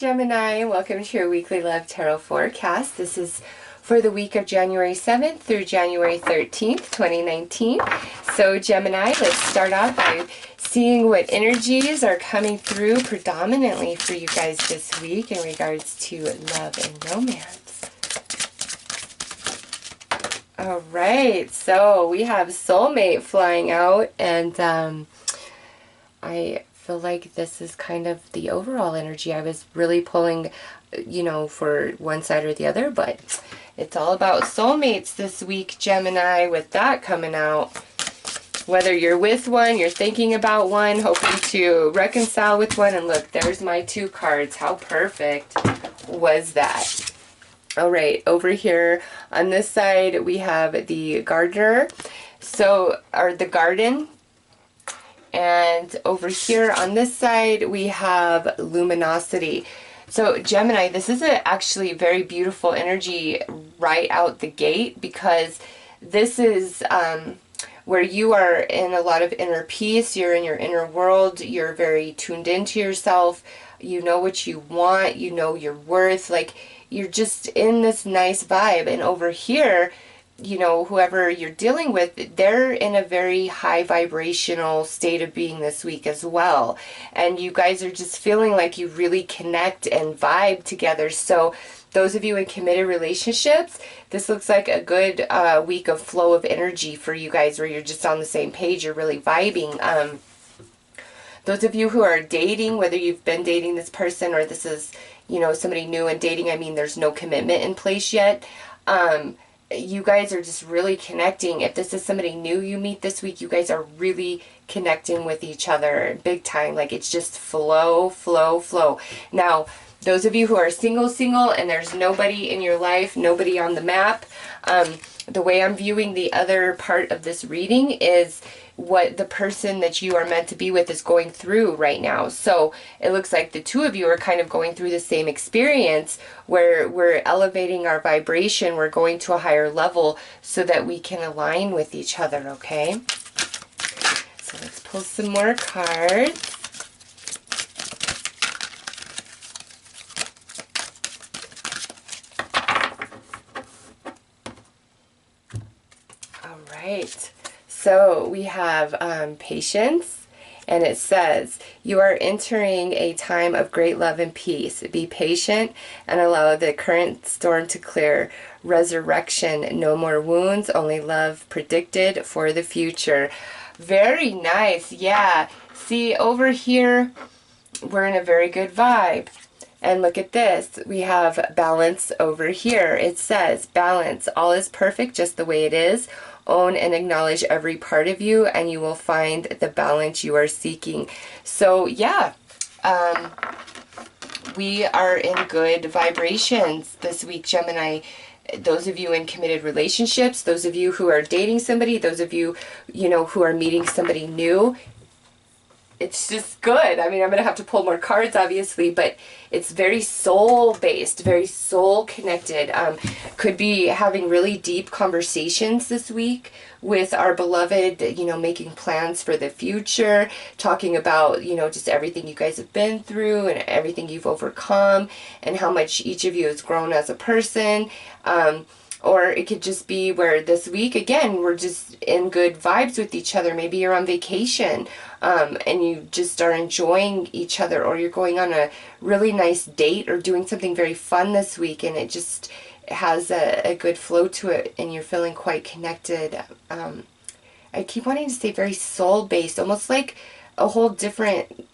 Gemini, welcome to your weekly love tarot forecast. This is for the week of January 7th through January 13th, 2019. So Gemini, let's start off by seeing what energies are coming through predominantly for you guys this week in regards to love and romance. All right, so we have soulmate flying out, and I feel like this is kind of the overall energy. I was really pulling, for one side or the other, but it's all about soulmates this week, Gemini, with that coming out. Whether you're with one, you're thinking about one, hoping to reconcile with one, and look, there's my two cards. How perfect was that? All right, over here on this side, we have the gardener, or the garden. And over here on this side, we have luminosity. So Gemini, this is actually very beautiful energy right out the gate, because this is where you are in a lot of inner peace. You're in your inner world. You're very tuned into yourself. You know what you want. You know your worth. Like, you're just in this nice vibe. And over here, whoever you're dealing with, they're in a very high vibrational state of being this week as well. And you guys are just feeling like you really connect and vibe together. So those of you in committed relationships, this looks like a good week of flow of energy for you guys, where you're just on the same page. You're really vibing. Those of you who are dating, whether you've been dating this person or this is, somebody new and dating, I mean, there's no commitment in place yet. You guys are just really connecting. If this is somebody new you meet this week, you guys are really connecting with each other big time. Like, it's just flow, flow, flow. Now, those of you who are single, and there's nobody in your life, nobody on the map, the way I'm viewing the other part of this reading is what the person that you are meant to be with is going through right now. So it looks like the two of you are kind of going through the same experience, where we're elevating our vibration. We're going to a higher level so that we can align with each other, okay? So let's pull some more cards. All right. So we have patience, and it says, you are entering a time of great love and peace. Be patient and allow the current storm to clear. Resurrection, no more wounds, only love predicted for the future. Very nice. Yeah. See, over here, we're in a very good vibe. And look at this. We have balance over here. It says, balance. All is perfect just the way it is. Own and acknowledge every part of you, and you will find the balance you are seeking. So yeah, we are in good vibrations this week, Gemini. Those of you in committed relationships, those of you who are dating somebody, those of you, who are meeting somebody new, it's just good. I mean, I'm going to have to pull more cards, obviously, but it's very soul-based, very soul-connected. Could be having really deep conversations this week with our beloved, making plans for the future, talking about, just everything you guys have been through and everything you've overcome and how much each of you has grown as a person. Or it could just be where this week, again, we're just in good vibes with each other. Maybe you're on vacation and you just are enjoying each other, or you're going on a really nice date or doing something very fun this week, and it just has a good flow to it, and you're feeling quite connected. I keep wanting to say very soul-based, almost like a whole different...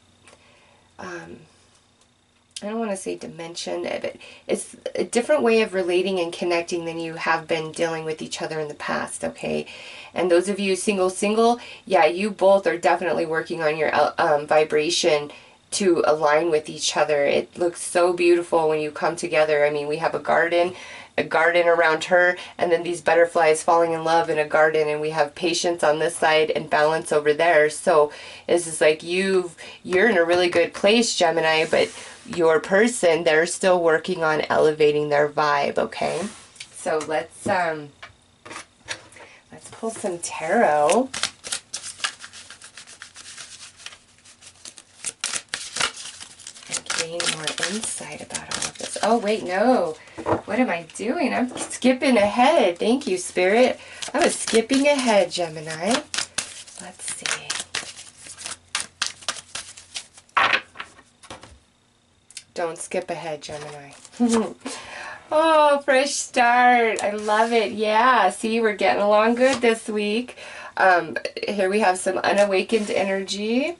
I don't want to say dimension, but it's a different way of relating and connecting than you have been dealing with each other in the past, okay? And those of you single, yeah, you both are definitely working on your vibration to align with each other. It looks so beautiful when you come together. I mean, we have a garden around her, and then these butterflies falling in love in a garden, and we have patience on this side and balance over there. So this is like you're in a really good place, Gemini, but your person, they're still working on elevating their vibe, okay? So let's pull some tarot. And gain more insight about all of this. Oh, wait, no. What am I doing? I'm skipping ahead. Thank you, Spirit. I was skipping ahead, Gemini. Let's see. Don't skip ahead, Gemini. Oh, fresh start. I love it. Yeah, see, we're getting along good this week. Here we have some unawakened energy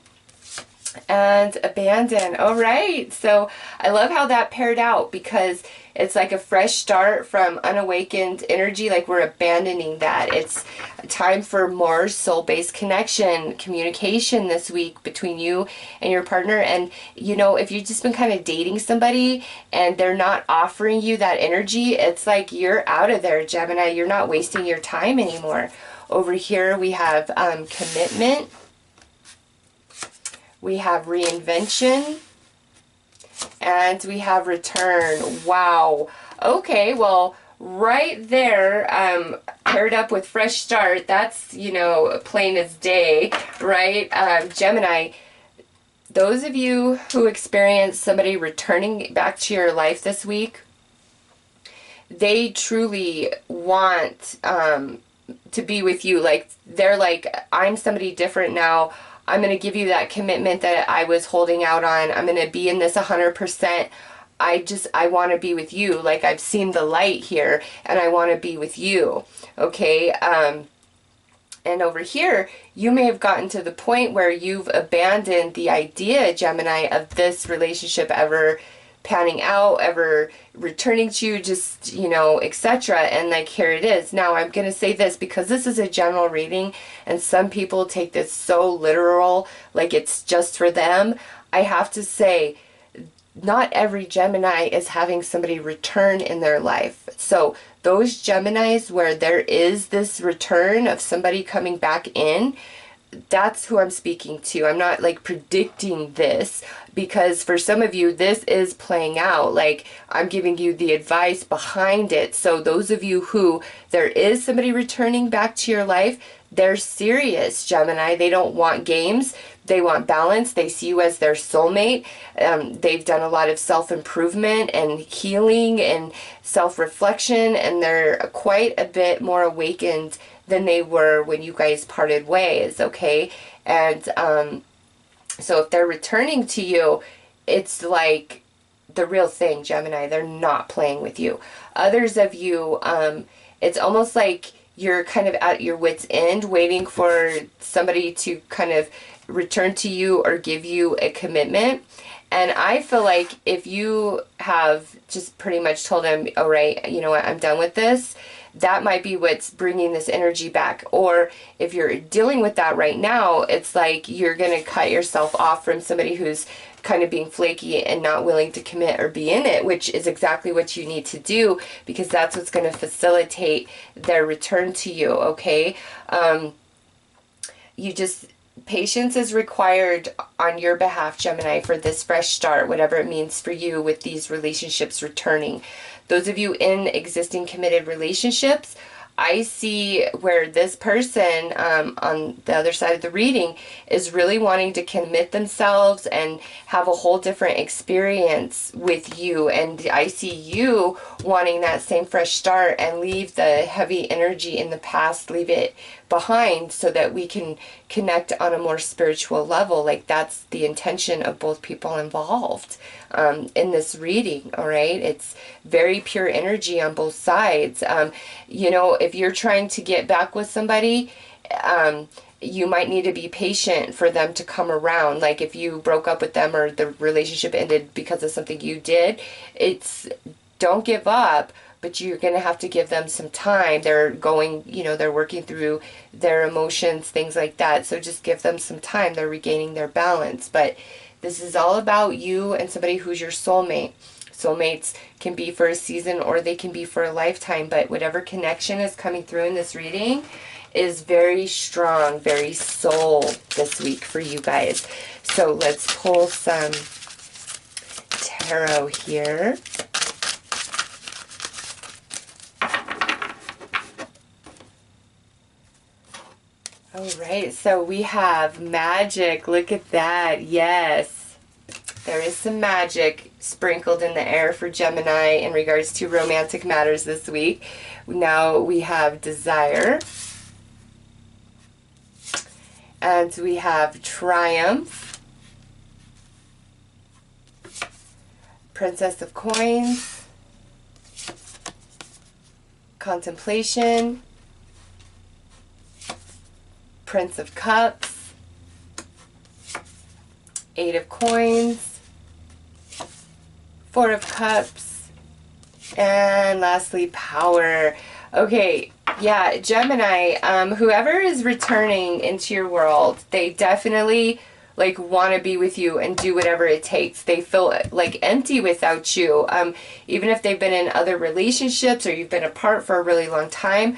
and abandon. All right. So I love how that paired out, because it's like a fresh start from unawakened energy. Like we're abandoning that. It's time for more soul-based connection, communication this week between you and your partner. And, you know, if you've just been kind of dating somebody and they're not offering you that energy, it's like you're out of there, Gemini. You're not wasting your time anymore. Over here we have commitment. We have reinvention, and we have return. Wow. Okay, well, right there, paired up with fresh start, that's, you know, plain as day, right? Gemini, those of you who experience somebody returning back to your life this week, they truly want to be with you. Like, they're like, I'm somebody different now. I'm going to give you that commitment that I was holding out on. I'm going to be in this 100%. I want to be with you. Like, I've seen the light here and I want to be with you. Okay. And over here, you may have gotten to the point where you've abandoned the idea, Gemini, of this relationship ever panning out, ever returning to you, just, you know, etc. And like, here it is. Now I'm going to say this because this is a general reading and some people take this so literal, like it's just for them. I have to say, not every Gemini is having somebody return in their life. So those Geminis where there is this return of somebody coming back in, that's who I'm speaking to. I'm not like predicting this, because for some of you this is playing out. Like, I'm giving you the advice behind it. So those of you who there is somebody returning back to your life, they're serious, Gemini. They don't want games. They want balance. They see you as their soulmate. They've done a lot of self-improvement and healing and self-reflection, and they're quite a bit more awakened than they were when you guys parted ways, okay? And so if they're returning to you, it's like the real thing, Gemini. They're not playing with you. Others of you, it's almost like you're kind of at your wit's end waiting for somebody to kind of return to you or give you a commitment. And I feel like if you have just pretty much told them, all right, you know what, I'm done with this, that might be what's bringing this energy back. Or if you're dealing with that right now, it's like you're going to cut yourself off from somebody who's kind of being flaky and not willing to commit or be in it, which is exactly what you need to do, because that's what's going to facilitate their return to you, okay? Patience is required on your behalf, Gemini, for this fresh start, whatever it means for you with these relationships returning. Those of you in existing committed relationships, I see where this person on the other side of the reading is really wanting to commit themselves and have a whole different experience with you. And I see you wanting that same fresh start and leave the heavy energy in the past, leave it behind so that we can connect on a more spiritual level. Like, that's the intention of both people involved in this reading, all right? It's very pure energy on both sides. You know, if you're trying to get back with somebody, you might need to be patient for them to come around. Like, if you broke up with them or the relationship ended because of something you did, don't give up, but you're going to have to give them some time. They're going, you know, they're working through their emotions, things like that. So just give them some time. They're regaining their balance. But this is all about you and somebody who's your soulmate. Soulmates can be for a season or they can be for a lifetime. But whatever connection is coming through in this reading is very strong, very soul this week for you guys. So let's pull some tarot here. All right, so we have magic. Look at that. Yes, there is some magic. sprinkled in the air for Gemini in regards to romantic matters this week. Now we have desire. And we have triumph. Princess of Coins. Contemplation. Prince of Cups. Eight of Coins. Four of Cups. And lastly, power. Okay, yeah, Gemini, whoever is returning into your world, they definitely like want to be with you and do whatever it takes. They feel like empty without you. Even if they've been in other relationships or you've been apart for a really long time,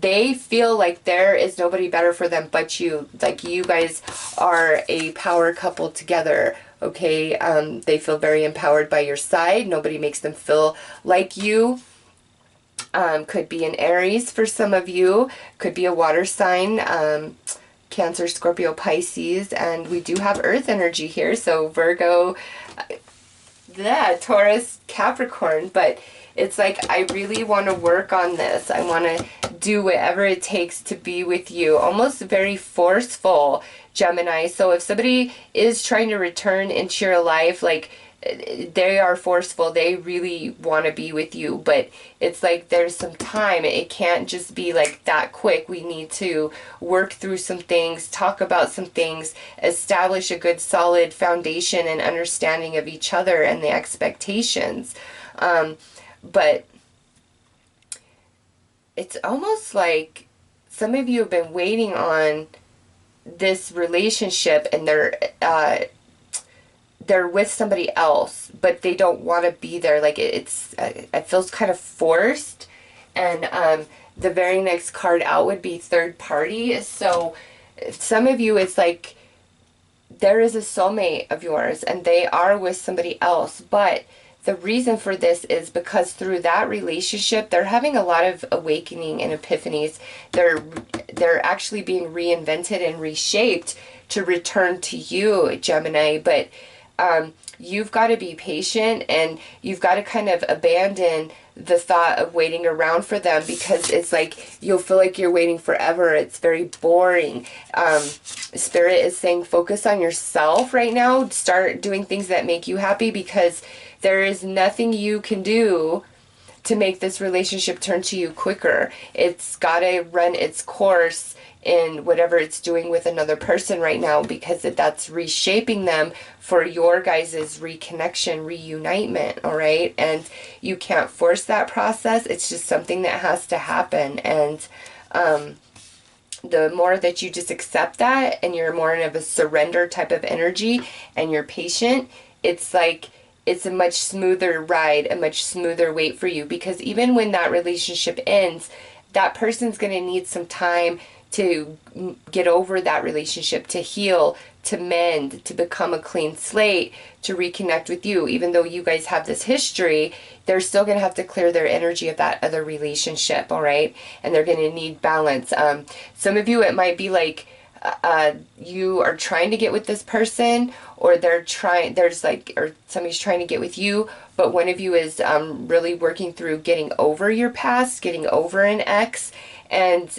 they feel like there is nobody better for them but you. Like you guys are a power couple together. Okay, they feel very empowered by your side. Nobody makes them feel like you. Could be an Aries for some of you. Could be a water sign. Cancer, Scorpio, Pisces. And we do have Earth energy here. So Virgo, Taurus, Capricorn. But it's like I really want to work on this. I want to do whatever it takes to be with you. Almost very forceful, Gemini. So if somebody is trying to return into your life, like they are forceful, they really want to be with you, but it's like there's some time. It can't just be like that quick. We need to work through some things, talk about some things, establish a good solid foundation and understanding of each other and the expectations. But it's almost like some of you have been waiting on this relationship and they're with somebody else, but they don't want to be there. Like it feels kind of forced. And the very next card out would be third party. So some of you, it's like there is a soulmate of yours and they are with somebody else. But the reason for this is because through that relationship, they're having a lot of awakening and epiphanies. They're actually being reinvented and reshaped to return to you, Gemini. But you've got to be patient and you've got to kind of abandon the thought of waiting around for them, because it's like you'll feel like you're waiting forever. It's very boring. Spirit is saying focus on yourself right now. Start doing things that make you happy, because there is nothing you can do to make this relationship turn to you quicker. It's got to run its course in whatever it's doing with another person right now, because that's reshaping them for your guys' reconnection, reunitement, all right? And you can't force that process. It's just something that has to happen. And the more that you just accept that and you're more of a surrender type of energy and you're patient, it's like it's a much smoother ride, a much smoother wait for you, because even when that relationship ends, that person's going to need some time to get over that relationship, to heal, to mend, to become a clean slate, to reconnect with you. Even though you guys have this history, they're still going to have to clear their energy of that other relationship, all right? And they're going to need balance. Some of you, it might be like you are trying to get with this person, or or somebody's trying to get with you, but one of you is really working through getting over your past, getting over an ex. And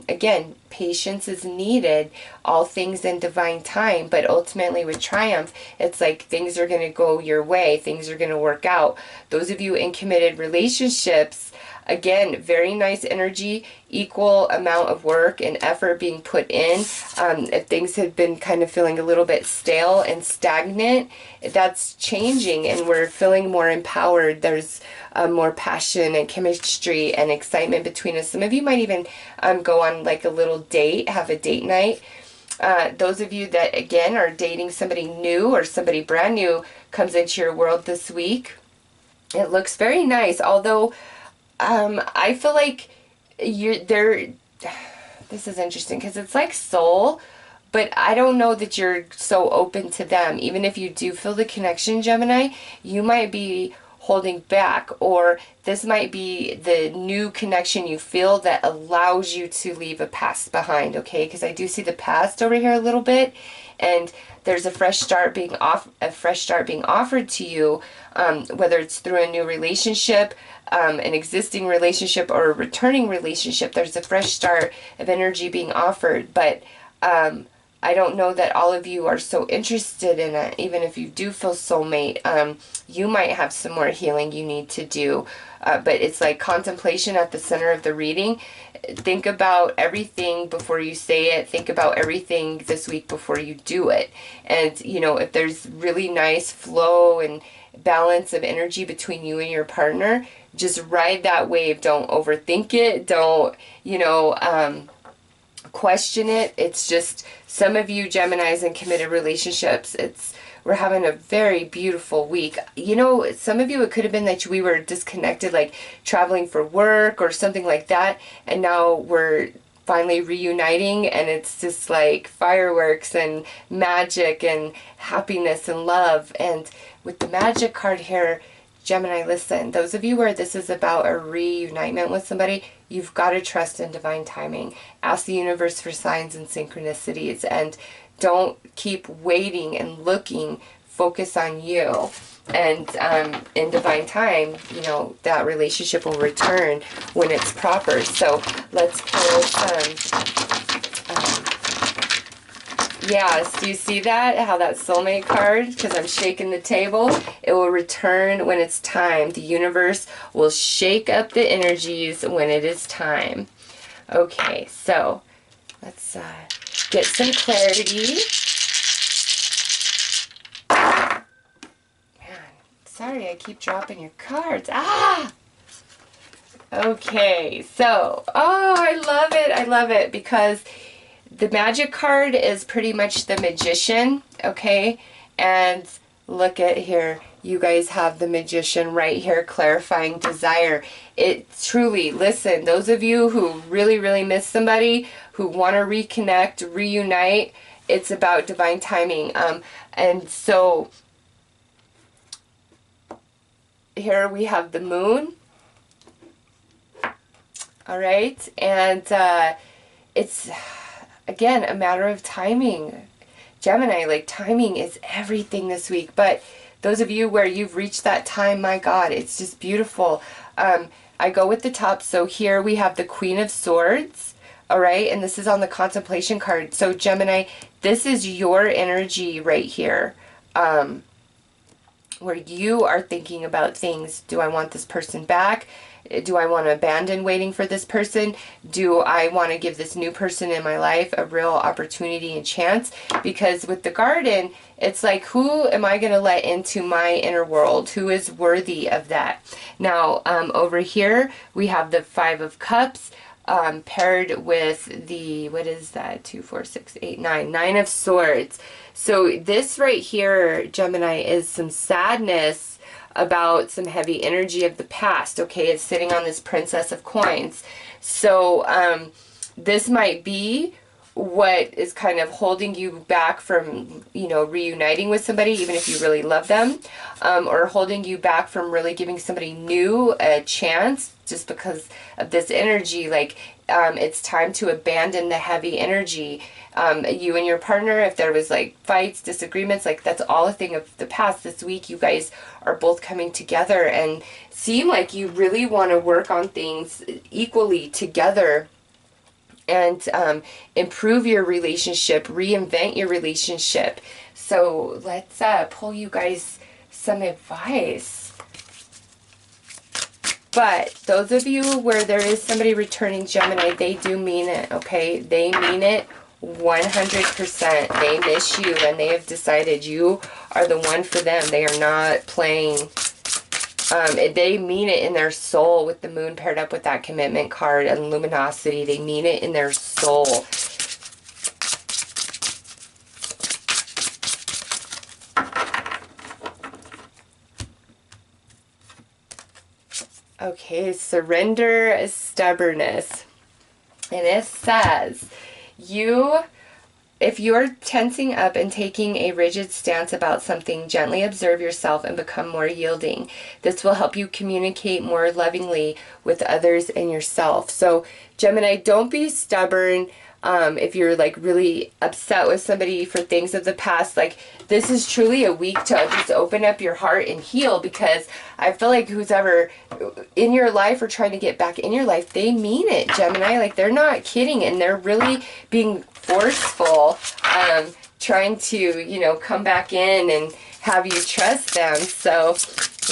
again, patience is needed, all things in divine time. But ultimately with triumph, it's like things are going to go your way. Things are going to work out. Those of you in committed relationships, again, very nice energy, equal amount of work and effort being put in. If things have been kind of feeling a little bit stale and stagnant, that's changing and we're feeling more empowered. There's more passion and chemistry and excitement between us. Some of you might even go on like a little date, have a date night. Those of you that, again, are dating somebody new or somebody brand new comes into your world this week. It looks very nice, although I feel like this is interesting because it's like soul, but I don't know that you're so open to them. Even if you do feel the connection, Gemini, you might be holding back, or this might be the new connection you feel that allows you to leave a past behind, okay? Because I do see the past over here a little bit, and there's a fresh start being offered to you, whether it's through a new relationship, an existing relationship, or a returning relationship. There's a fresh start of energy being offered, but I don't know that all of you are so interested in it. Even if you do feel soulmate, you might have some more healing you need to do. But it's like contemplation at the center of the reading. Think about everything before you say it. Think about everything this week before you do it. And, you know, if there's really nice flow and balance of energy between you and your partner, just ride that wave. Don't overthink it. Don't, you know, question it. It's just, some of you Geminis in committed relationships, we're having a very beautiful week. You know, some of you, it could have been that we were disconnected, like traveling for work or something like that, and now we're finally reuniting, and it's just like fireworks and magic and happiness and love. And with the magic card here, Gemini, listen, those of you where this is about a reunitement with somebody, you've got to trust in divine timing. Ask the universe for signs and synchronicities, and don't keep waiting and looking. Focus on you. And in divine time, you know, that relationship will return when it's proper. So let's pull some, yes, do you see that? How that soulmate card, because I'm shaking the table, it will return when it's time. The universe will shake up the energies when it is time. Okay, so let's get some clarity. Man, sorry, I keep dropping your cards. Ah! Okay, so, oh, I love it. I love it because the magic card is pretty much the magician, okay? And look at here. You guys have the magician right here, clarifying desire. It truly, listen, those of you who really, really miss somebody, who want to reconnect, reunite, it's about divine timing. And so here we have the moon. All right. And it's, again, a matter of timing. Gemini, like, timing is everything this week. But those of you where you've reached that time, my God, it's just beautiful. I go with the top. So here we have the Queen of Swords. All right. And this is on the contemplation card. So Gemini, this is your energy right here. Where you are thinking about things. Do I want this person back? Do I want to abandon waiting for this person? Do I want to give this new person in my life a real opportunity and chance? Because with the Garden, it's like, who am I going to let into my inner world? Who is worthy of that? Now, over here, we have the Five of Cups paired with the, what is that? 2, 4, 6, 8, 9. 9 of Swords. So this right here, Gemini, is some sadness about some heavy energy of the past, okay? It's sitting on this Princess of Coins. So this might be what is kind of holding you back from, you know, reuniting with somebody, even if you really love them, or holding you back from really giving somebody new a chance just because of this energy. Like, it's time to abandon the heavy energy. You and your partner, if there was like fights, disagreements, like that's all a thing of the past. This week, you guys are both coming together and seem like you really want to work on things equally together and improve your relationship, reinvent your relationship. So let's pull you guys some advice. But those of you where there is somebody returning, Gemini, they do mean it, okay? They mean it 100%. They miss you and they have decided you are the one for them. They are not playing. They mean it in their soul with the moon paired up with that commitment card and luminosity. They mean it in their soul. Okay, surrender, 'Surrender, 'stubbornness. is stubbornness. And it says, you are the one for them. They are not playing. They mean it in their soul with the moon paired up with that commitment card and luminosity. They mean it in their soul. Okay, surrender is stubbornness. And it says, you, the if you're tensing up and taking a rigid stance about something, gently observe yourself and become more yielding. This will help you communicate more lovingly with others and yourself. So Gemini, don't be stubborn. If you're like really upset with somebody for things of the past, like this is truly a week to just open up your heart and heal, because I feel like who's ever in your life or trying to get back in your life, they mean it, Gemini. Like they're not kidding, and they're really being forceful, trying to, you know, come back in and have you trust them. So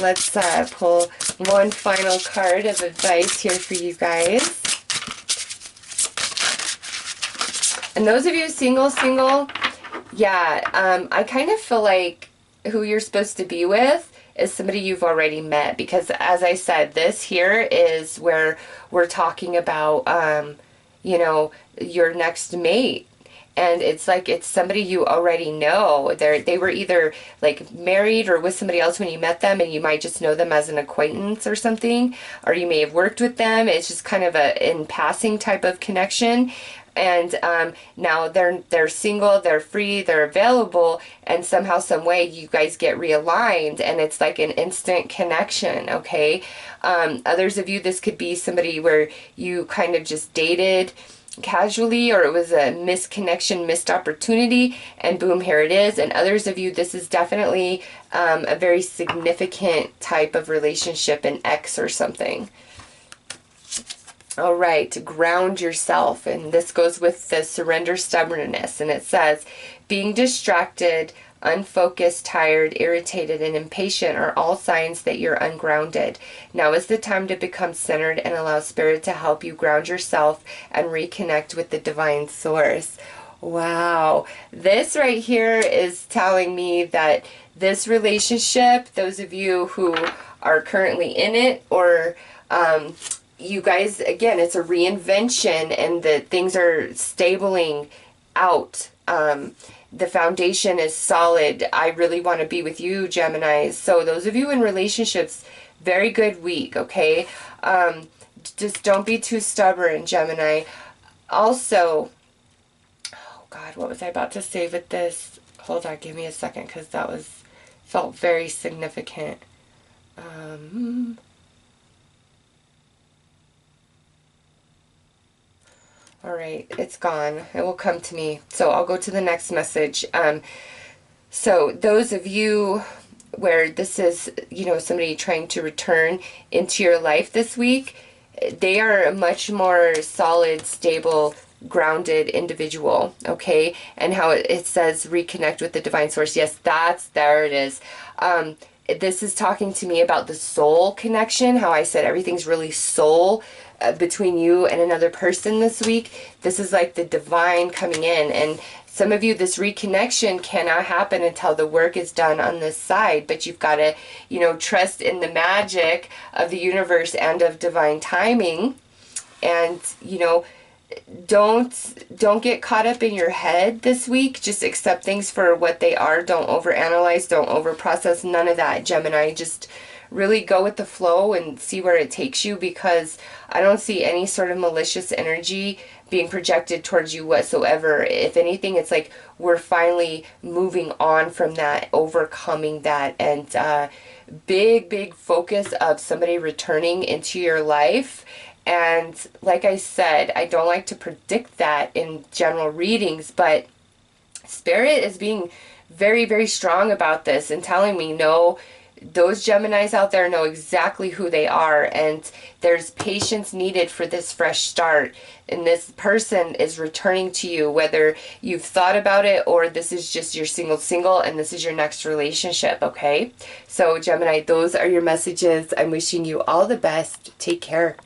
let's pull one final card of advice here for you guys. And those of you single, yeah, I kind of feel like who you're supposed to be with is somebody you've already met, because as I said, this here is where we're talking about, you know, your next mate. And it's like, it's somebody you already know. They were either like married or with somebody else when you met them, and you might just know them as an acquaintance or something, or you may have worked with them. It's just kind of a in passing type of connection. And now they're single, they're free, they're available, and somehow, some way, you guys get realigned, and it's like an instant connection, okay? Others of you, this could be somebody where you kind of just dated casually, or it was a misconnection, missed opportunity, and boom, here it is. And others of you, this is definitely a very significant type of relationship, an ex or something. All right, ground yourself. And this goes with the surrender stubbornness. And it says, being distracted, unfocused, tired, irritated, and impatient are all signs that you're ungrounded. Now is the time to become centered and allow Spirit to help you ground yourself and reconnect with the divine source. Wow. This right here is telling me that this relationship, those of you who are currently in it, or you guys, again, it's a reinvention, and the things are stabling out. The foundation is solid. I really want to be with you, Gemini. So those of you in relationships, very good week, okay? Just don't be too stubborn, Gemini. Also, oh God, what was I about to say with this? Hold on, give me a second, because that felt very significant. All right, it's gone. It will come to me. So I'll go to the next message. So those of you where this is, you know, somebody trying to return into your life this week, they are a much more solid, stable, grounded individual, okay? And how it says reconnect with the divine source. Yes, there it is. This is talking to me about the soul connection, how I said everything's really soul between you and another person this week. This is like the divine coming in, and some of you, this reconnection cannot happen until the work is done on this side, but you've got to, you know, trust in the magic of the universe and of divine timing. And, you know, don't get caught up in your head this week. Just accept things for what they are. Don't overanalyze, don't overprocess, none of that, Gemini. Just really go with the flow and see where it takes you, because I don't see any sort of malicious energy being projected towards you whatsoever. If anything, it's like we're finally moving on from that, overcoming that, and big focus of somebody returning into your life. And like I said, I don't like to predict that in general readings, but Spirit is being very strong about this and telling me, no, those Geminis out there know exactly who they are, and there's patience needed for this fresh start. And this person is returning to you, whether you've thought about it or this is just your single and this is your next relationship, okay? So Gemini, those are your messages. I'm wishing you all the best. Take care.